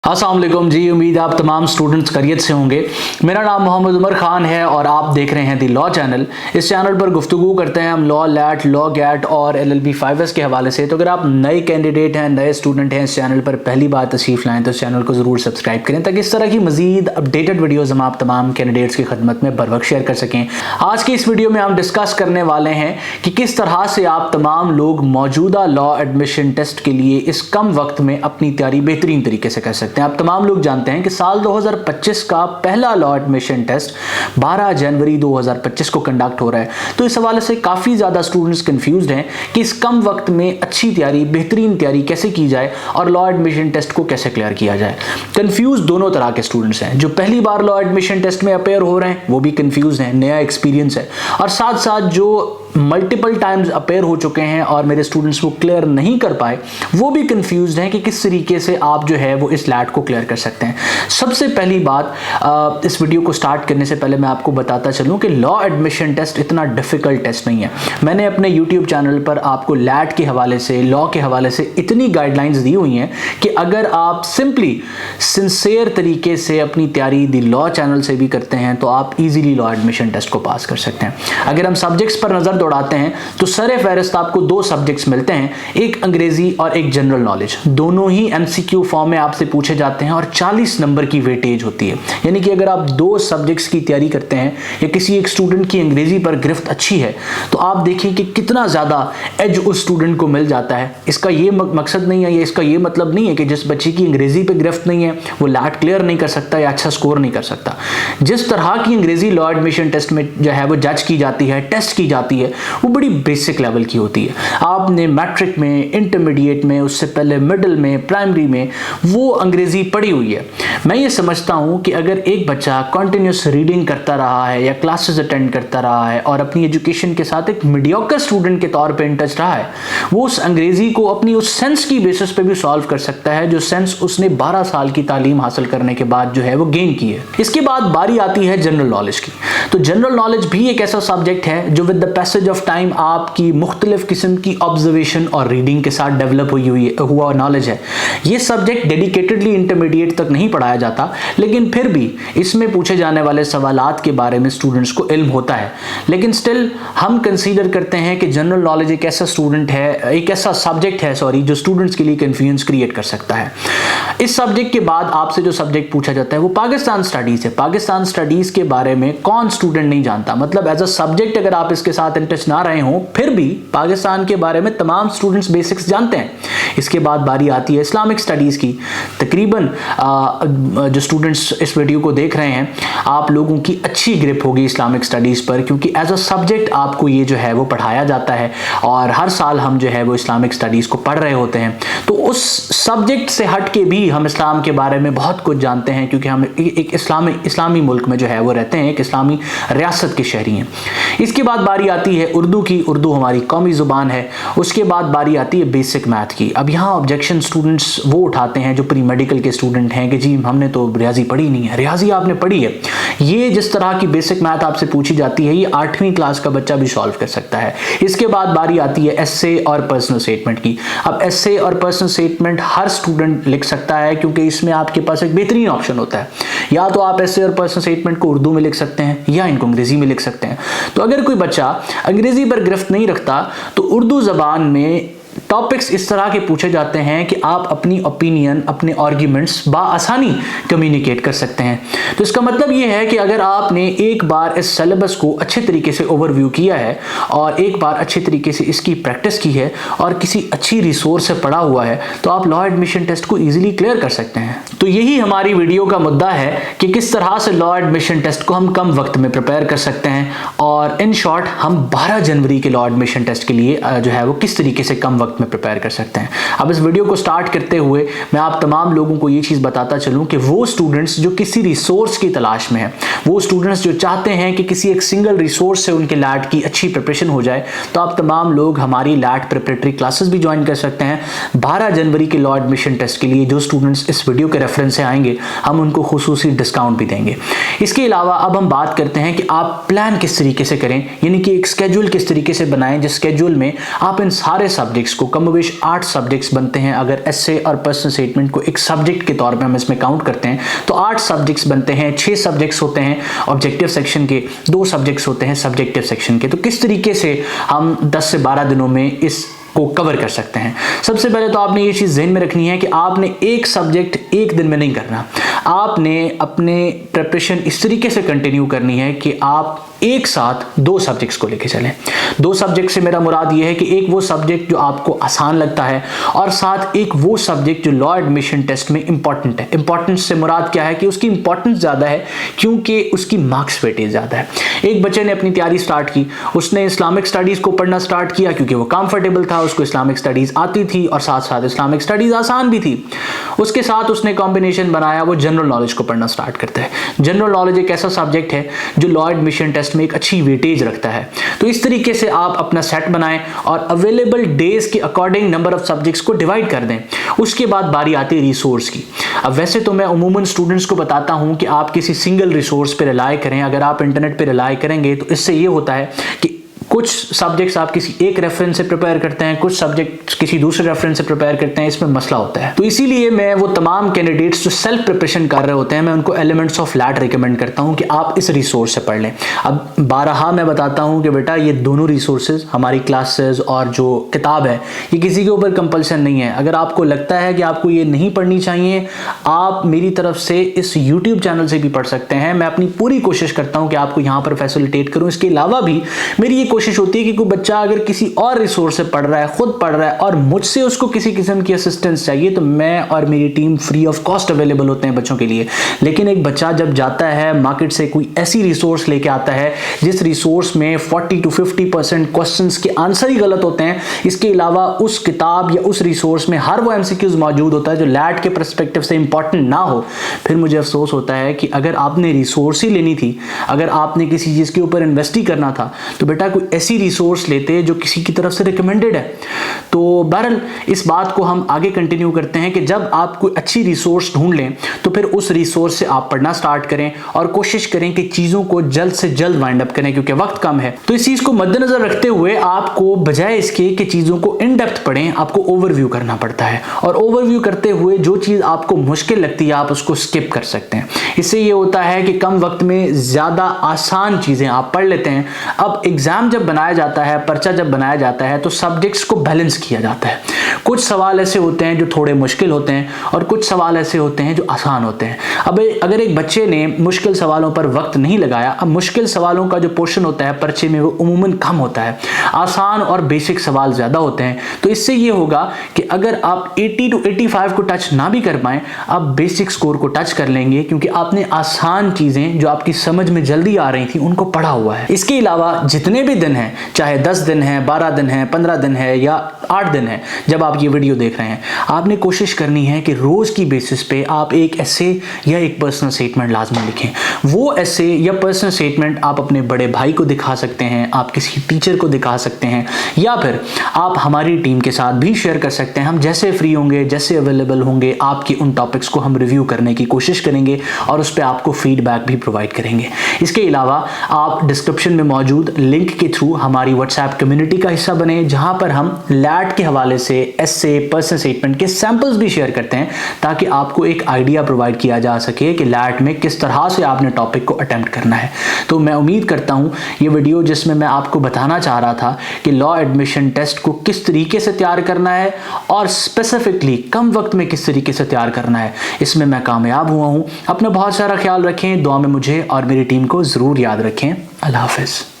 अस्सलाम वालेकुम जी। उम्मीद है आप तमाम स्टूडेंट्स खैरियत से होंगे। मेरा नाम मोहम्मद उमर खान है और आप देख रहे हैं दी लॉ चैनल। इस चैनल पर गुफ्तगू करते हैं हम लॉ, लैट, लॉ गैट और LLB 5S के हवाले से। तो अगर आप नए कैंडिडेट हैं, नए स्टूडेंट हैं, इस चैनल पर पहली बार तशरीफ़ लाएँ तो इस चैनल को ज़रूर सब्सक्राइब करें ताकि इस तरह की मज़ीद अपडेटेड वीडियोज़ हम आप तमाम कैंडिडेट्स की खदमत में बर वक्त शेयर कर सकें। आज की इस वीडियो में हम डिस्कस करने वाले हैं कि किस तरह से आप तमाम लोग मौजूदा लॉ एडमिशन टेस्ट के लिए इस कम वक्त में अपनी तैयारी बेहतरीन तरीके से कर सकते हैं। आप तमाम लोग जानते हैं कि साल 2025 का पहला लॉ एडमिशन टेस्ट 12 जनवरी 2025 को कंडक्ट हो रहा है। तो इस हवाले से काफ़ी ज़्यादा स्टूडेंट्स कंफ्यूज्ड हैं कि इस कम वक्त में अच्छी तैयारी, बेहतरीन तैयारी कैसे की जाए और लॉ एडमिशन टेस्ट को कैसे क्लियर किया जाए। कंफ्यूज दोनों तरह के स्टूडेंट्स हैं। जो पहली बार लॉ एडमिशन टेस्ट में अपेयर हो रहे हैं वो भी कंफ्यूज हैं, नया एक्सपीरियंस है, और साथ साथ जो मल्टीपल टाइम्स अपेयर हो चुके हैं और मेरे स्टूडेंट्स वो क्लियर नहीं कर पाए वो भी कंफ्यूज्ड हैं कि किस तरीके से आप जो है वो इस लैट को क्लियर कर सकते हैं। सबसे पहली बात, इस वीडियो को स्टार्ट करने से पहले मैं आपको बताता चलूं कि लॉ एडमिशन टेस्ट इतना डिफिकल्ट टेस्ट नहीं है। मैंने अपने यूट्यूब चैनल पर आपको लैट के हवाले से, लॉ के हवाले से इतनी गाइडलाइंस दी हुई हैं कि अगर आप सिंपली सिंसियर तरीके से अपनी तैयारी दी लॉ चैनल से भी करते हैं तो आप इजीली लॉ एडमिशन टेस्ट को पास कर सकते हैं। अगर हम सब्जेक्ट्स पर नजर दौड़ाते हैं तो सर फहरिस्त आपको दो सब्जेक्ट्स मिलते हैं, एक अंग्रेजी और एक जनरल नॉलेज। दोनों ही MCQ फॉर्म में आपसे पूछे जाते हैं और 40 नंबर की वेटेज होती है। यानी कि अगर आप दो सब्जेक्ट्स की तैयारी करते हैं या किसी एक स्टूडेंट की अंग्रेजी पर गिरफ्त अच्छी है तो आप देखिए कि कितना ज्यादा एज उस स्टूडेंट को मिल जाता है। इसका ये मकसद नहीं है, इसका ये मतलब नहीं है कि जिस बच्चे की अंग्रेजी पे गिरफ्त नहीं है वो लैट क्लियर नहीं कर सकता या अच्छा स्कोर नहीं कर सकता। जिस तरह की अंग्रेजी लॉ एडमिशन टेस्ट में जो है वो जज की जाती है, टेस्ट की जाती है, वो बड़ी बेसिक लेवल की होती है। आपने मैट्रिक में, इंटरमीडिएट में, उससे पहले मिडिल में, प्राइमरी में वो अंग्रेजी पढ़ी हुई है। मैं ये समझता हूं कि अगर एक बच्चा कंटिन्यूस रीडिंग करता रहा है या क्लासेस अटेंड करता रहा है और अपनी एजुकेशन के साथ एक मीडियोकर स्टूडेंट के तौर पे इन टच रहा है, वो उस अंग्रेजी को अपनी उस सेंस की बेसिस पे भी सॉल्व कर सकता है जो सेंस उसने 12 साल की तालीम हासिल करने के बाद जो है वो गेन की है। इसके बाद बारी आती है जनरल नॉलेज की। तो जनरल नॉलेज भी एक ऐसा सब्जेक्ट है जो with the passage of time आपकी मुख्तलिफ किस्म की ऑब्जर्वेशन और रीडिंग के साथ डेवलप हुआ नॉलेज है। ये सब्जेक्ट डेडिकेटेडली इंटरमीडिएट तक नहीं पढ़ाया जाता, लेकिन फिर भी इसमें पूछे जाने वाले सवालात के बारे में स्टूडेंट्स को इल्म होता है। लेकिन स्टिल हम कंसीडर करते हैं कि जनरल नॉलेज एक ऐसा सब्जेक्ट है जो स्टूडेंट्स के लिए कंफ्यूजन क्रिएट कर सकता है। इस सब्जेक्ट के बाद आपसे जो सब्जेक्ट पूछा जाता है वो पाकिस्तान स्टडीज है। पाकिस्तान स्टडीज के बारे में कौन स्टूडेंट नहीं जानता, मतलब एज अ सब्जेक्ट अगर आप इसके साथ इंटरेस्ट ना रहे हो फिर भी पाकिस्तान के बारे में तमाम स्टूडेंट्स बेसिक्स जानते हैं। इसके बाद बारी आती है इस्लामिक स्टडीज की। तकरीबन जो स्टूडेंट्स इस वीडियो को देख रहे हैं आप लोगों की अच्छी ग्रिप होगी इस्लामिक स्टडीज पर, क्योंकि एज अ सब्जेक्ट आपको ये जो है वो पढ़ाया जाता है और हर साल हम जो है वो इस्लामिक स्टडीज को पढ़ रहे होते हैं। तो उस सब्जेक्ट से हट के भी हम इस्लाम के बारे में बहुत कुछ जानते हैं, क्योंकि हम एक इस्लामी मुल्क में जो है वो रहते हैं, एक इस्लामी रियासत के शहरी हैं। इसके बाद बारी आती है उर्दू की। उर्दू हमारी कौमी जुबान है। उसके बाद बारी आती है बेसिक मैथ की। अब यहाँ ऑब्जेक्शन स्टूडेंट्स वो उठाते हैं जो प्री मेडिकल के स्टूडेंट हैं कि जी हमने तो रियाजी पढ़ी नहीं है। रियाजी आपने पढ़ी है। ये जिस तरह की बेसिक मैथ आपसे पूछी जाती है ये 8वीं क्लास का बच्चा भी सॉल्व कर सकता है। इसके बाद बारी आती है एस्से और पर्सनल स्टेटमेंट की। अब एस्से और पर्सनल स्टेटमेंट हर स्टूडेंट लिख सकता है, क्योंकि इसमें आपके पास एक बेहतरीन ऑप्शन होता है। या तो आप एस्से और पर्सनल स्टेटमेंट को उर्दू में लिख सकते हैं या इनको अंग्रेजी में लिख सकते हैं। तो अगर कोई बच्चा अंग्रेजी पर गिरफ्त नहीं रखता तो उर्दू जबान में टॉपिक्स इस तरह के पूछे जाते हैं कि आप अपनी ओपिनियन, अपने आर्ग्यूमेंट्स बाआसानी कम्युनिकेट कर सकते हैं। तो इसका मतलब ये है कि अगर आपने एक बार इस सिलेबस को अच्छे तरीके से ओवरव्यू किया है और एक बार अच्छे तरीके से इसकी प्रैक्टिस की है और किसी अच्छी रिसोर्स से पढ़ा हुआ है तो आप लॉ एडमिशन टेस्ट को इजीली क्लियर कर सकते हैं। तो यही हमारी वीडियो का मुद्दा है कि किस तरह से लॉ एडमिशन टेस्ट को हम कम वक्त में प्रिपेयर कर सकते हैं और इन शॉर्ट हम 12 जनवरी के लॉ एडमिशन टेस्ट के लिए जो है वो किस तरीके से कम वक्त में प्रिपेयर कर सकते हैं। अब इस वीडियो को स्टार्ट करते हुए मैं आप तमाम लोगों को ये चीज बताता चलूं कि वो स्टूडेंट्स जो किसी रिसोर्स की तलाश में हैं, वो स्टूडेंट्स जो चाहते हैं कि किसी एक सिंगल रिसोर्स से उनके लैट की अच्छी प्रिपरेशन हो जाए, तो आप तमाम लोग हमारी लैट प्रिपरेटरी क्लासेस भी ज्वाइन कर सकते हैं। 12 जनवरी के लॉ एडमिशन टेस्ट के लिए जो स्टूडेंट्स इस वीडियो के रेफरेंस से आएंगे हम उनको खुसूसी डिस्काउंट भी देंगे। इसके अलावा अब हम बात करते हैं कि आप प्लान किस तरीके से करें, यानी कि एक स्केड्यूल किस तरीके से बनाएं जिस स्केड्यूल में आप इन सारे सब्जेक्ट्स को कमोवेश 8 सब्जेक्ट्स बनते हैं। अगर एसे और पर्सनल स्टेटमेंट को एक सब्जेक्ट के तौर पे हम इसमें काउंट करते हैं तो 8 सब्जेक्ट्स बनते हैं। 6 सब्जेक्ट्स होते हैं ऑब्जेक्टिव सेक्शन के, 2 सब्जेक्ट्स होते हैं सब्जेक्टिव सेक्शन के। तो किस तरीके से हम 10 से 12 दिनों में इस को कवर कर सकते हैं? सबसे पहले तो आपने ये चीज़ ज़हन में रखनी है कि आपने एक सब्जेक्ट एक दिन में नहीं करना। आपने अपने प्रिपरेशन इस तरीके से कंटिन्यू करनी है कि आप एक साथ 2 सब्जेक्ट्स को लेके चलें। 2 सब्जेक्ट से मेरा मुराद ये है कि एक वो सब्जेक्ट जो आपको आसान लगता है और साथ एक वो सब्जेक्ट जो लॉ एडमिशन टेस्ट में इंपॉर्टेंट है। इंपॉर्टेंस से मुराद क्या है कि उसकी इंपॉर्टेंस ज़्यादा है क्योंकि उसकी मार्क्स वेटेज ज़्यादा है। एक बच्चे ने अपनी तैयारी स्टार्ट की, उसने इस्लामिक स्टडीज़ को पढ़ना स्टार्ट किया क्योंकि वो कंफर्टेबल था, उसको इस्लामिक स्टडीज़ आती थी और साथ साथ इस्लामिक स्टडीज़ आसान भी थी। उसके साथ उसने कॉम्बिनेशन बनाया, वो जनरल नॉलेज को पढ़ना स्टार्ट करता है। जनरल नॉलेज एक ऐसा सब्जेक्ट है जो लॉ एडमिशन टेस्ट में एक अच्छी वेटेज रखता है। तो इस तरीके से आप अपना सेट बनाएं और अवेलेबल डेज के अकॉर्डिंग नंबर ऑफ सब्जेक्ट्स को डिवाइड कर दें। उसके बाद बारी आती है रिसोर्स की। अब वैसे तो मैं उमूमन स्टूडेंट्स को बताता हूं कि आप किसी सिंगल रिसोर्स पे रिलाय करें। अगर आप इंटरनेट पे रिलाय करेंगे तो इससे ये होता है कि कुछ सब्जेक्ट्स आप किसी एक रेफरेंस से प्रिपेयर करते हैं, कुछ सब्जेक्ट्स किसी दूसरे रेफरेंस से प्रिपेयर करते हैं, इसमें मसला होता है। तो इसीलिए मैं वो तमाम कैंडिडेट्स जो सेल्फ प्रिपरेशन कर रहे होते हैं, मैं उनको एलिमेंट्स ऑफ लैट रिकमेंड करता हूं कि आप इस रिसोर्स से पढ़ लें। अब बारहा मैं बताता हूं कि बेटा ये दोनों रिसोर्सेज, हमारी क्लासेस और जो किताब है, ये किसी के ऊपर कंपल्सन नहीं है। अगर आपको लगता है कि आपको ये नहीं पढ़नी चाहिए, आप मेरी तरफ से इस यूट्यूब चैनल से भी पढ़ सकते हैं। मैं अपनी पूरी कोशिश करता हूँ कि आपको यहाँ पर फैसिलिटेट करूँ। इसके अलावा भी मेरी ये कोशिश होती है कि कोई बच्चा अगर किसी और रिसोर्स से पढ़ रहा है, खुद पढ़ रहा है और मुझसे उसको किसी किस्म की असिस्टेंस चाहिए, तो मैं और मेरी team free of cost available होते हैं बच्चों के लिए। लेकिन एक बच्चा जब जाता है मार्केट से कोई ऐसी रिसोर्स लेके आता है जिस रिसोर्स में 40 to 50% क्वेश्चंस के आंसर ही गलत होते हैं, इसके अलावा उस किताब या उस रिसोर्स में हर वो एमसीक्यूज मौजूद होता है जो लैट के पर्सपेक्टिव से इंपॉर्टेंट ना हो, फिर मुझे अफसोस होता है कि अगर आपने रिसोर्स ही लेनी थी, अगर आपने किसी चीज़ के ऊपर इन्वेस्ट ही करना था, तो बेटा कोई ऐसी रिसोर्स लेते जो किसी की तरफ से रिकमेंडेड है। तो बहरहाल इस बात को हम आगे कंटिन्यू करते हैं कि जब आप कोई अच्छी रिसोर्स ढूंढ लें तो फिर उस रिसोर्स से आप पढ़ना स्टार्ट करें और कोशिश करें कि चीज़ों को जल्द से जल्द वाइंड अप करें क्योंकि वक्त कम है। तो इस चीज़ को मद्देनजर रखते हुए आपको बजाय इसके कि चीज़ों को इन डेप्थ पढ़ें, आपको ओवरव्यू करना पड़ता है और ओवरव्यू करते हुए जो चीज़ आपको मुश्किल लगती है आप उसको स्किप कर सकते हैं। इससे ये होता है कि कम वक्त में ज़्यादा आसान चीज़ें आप पढ़ लेते हैं। अब एग्ज़ाम जब बनाया जाता है, पर्चा जब बनाया जाता है, तो सब्जेक्ट्स को बैलेंस किया जाता है। कुछ सवाल ऐसे होते हैं जो थोड़े मुश्किल होते हैं और कुछ सवाल ऐसे होते हैं जो आसान होते हैं। अब अगर एक बच्चे ने मुश्किल सवालों पर वक्त नहीं लगाया, अब मुश्किल सवालों का जो पोर्शन होता है पर्चे में वो उमूमन कम होता है, आसान और बेसिक सवाल ज़्यादा होते हैं। तो इससे ये होगा कि अगर आप 80 to 85 को टच ना भी कर पाएँ, आप बेसिक स्कोर को टच कर लेंगे क्योंकि आपने आसान चीज़ें जो आपकी समझ में जल्दी आ रही थी उनको पढ़ा हुआ है। इसके अलावा जितने भी दिन हैं, चाहे 10 दिन है, 12 दिन है, 15 दिन है या 8 दिन है, जब आप ये वीडियो देख रहे हैं, आपने कोशिश करनी है कि रोज़ की बेसिस पे आप एक ऐसे या एक पर्सनल स्टेटमेंट लाजमी लिखें। वो ऐसे या पर्सनल स्टेटमेंट आप अपने बड़े भाई को दिखा सकते हैं, आप किसी टीचर को दिखा सकते हैं या फिर आप हमारी टीम के साथ भी शेयर कर सकते हैं। हम जैसे फ्री होंगे, जैसे अवेलेबल होंगे, आपकी उन टॉपिक्स को हम रिव्यू करने की कोशिश करेंगे और उस पर आपको फीडबैक भी प्रोवाइड करेंगे। इसके अलावा आप डिस्क्रिप्शन में मौजूद लिंक के थ्रू हमारी व्हाट्सएप कम्युनिटी का हिस्सा बने, जहां पर हम लैट के हवाले से एसे, पर्सनल स्टेटमेंट के सैंपल्स भी शेयर करते हैं ताकि आपको एक आइडिया प्रोवाइड किया जा सके कि लैट में किस तरह से आपने टॉपिक को अटेम्प्ट करना है। तो मैं उम्मीद करता हूं ये वीडियो जिसमें मैं आपको बताना चाह रहा था कि लॉ एडमिशन टेस्ट को किस तरीके से तैयार करना है और स्पेसिफिकली कम वक्त में किस तरीके से तैयार करना है, इसमें मैं कामयाब हुआ हूं। अपना बहुत सारा ख्याल रखें, दुआ में मुझे और मेरी टीम को जरूर याद रखें। अल्लाह हाफिज़।